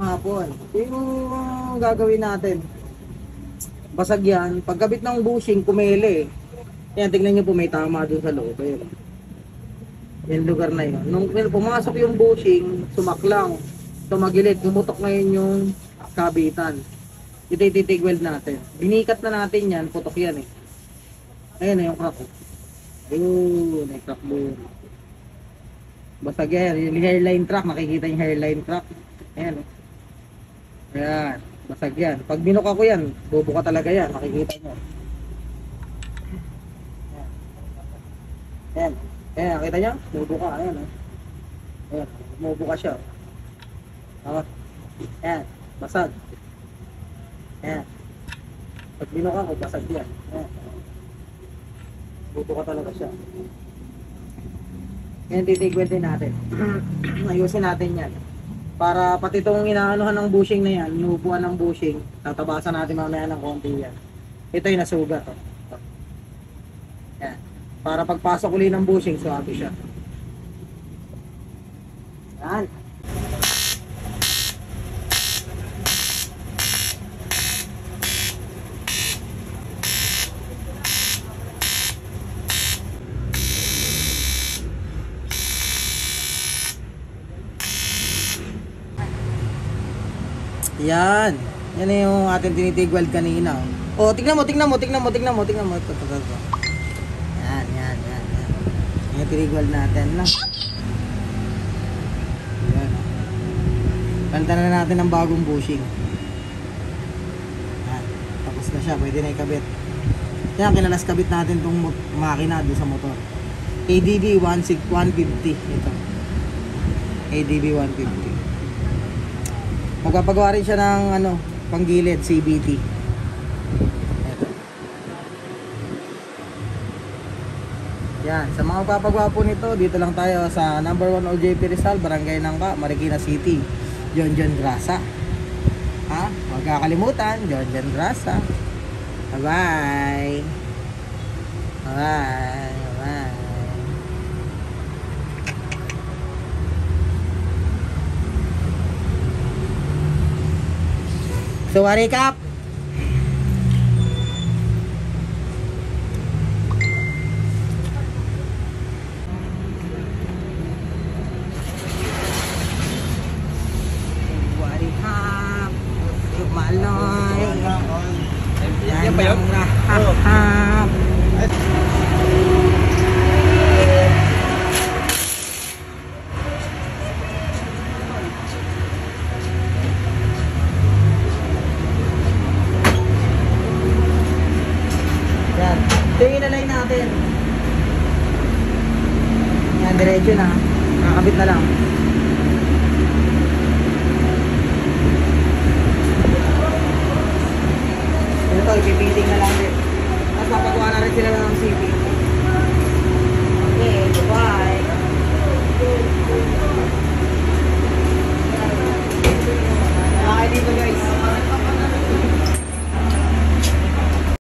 Hapon. Yung gagawin natin, basag yan. Pagkabit ng bushing, kumele. Yan, tignan nyo po, may tama doon sa loob. Ayun. Yung lugar na yun. Nung pumasok yung bushing, sumaklang. Tumagilid, pumutok ngayon yung kabitan. Ito ititig weld natin. Binikat na natin yan, putok yan eh. Ayun na yung crack. Ayun, may crack doon. Basag yan. Yung hairline crack, makikita yung hairline crack. Ayan eh. Ayan, basag yan. Pag binuka ko yan, bubuka talaga yan. Makikita nyo. Ayan. Ayan, nakita nyo? Bubuka. Ayan. Ayan, bubuka siya. Ayan, basag. Ayan. Pag binuka ko, basag yan. Ayan. Bubuka talaga siya. Ayan, titigwin din natin. Ayusin natin yan. Para pati itong inaanuhan ng bushing na yan, inuupuan ng bushing, tatabasan natin mamaya ng konti yan. Ito yung nasugat. Oh. Yan. Para pagpasok uli ng bushing, suwabe siya. Yan. Yan. Yan na yung ating tinitigweld kanina. Oh, tingnan mo. Ito. Yan. Yung tinigweld natin na. Yan. Palitan na natin ng bagong bushing. Yan. Tapos na siya. Pwede na ikabit. Yan, kinalas kabit natin itong makina doon sa motor. ADB 150. Ito. ADB 150. Magpapagawa rin siya ng panggilid, CBT. Ito. Yan, sa mga magpapagawa po nito, dito lang tayo sa number 1 OJP Rizal, Barangay Nangka, Marikina City. John Grasa. Ha? Huwag kakalimutan, John Grasa. Bye-bye. Bye-bye. So, recap. Recap. Maloy. Yan ba yun? Recap. Ito yung inalay natin. Yan, diretso na. Nakakabit na lang.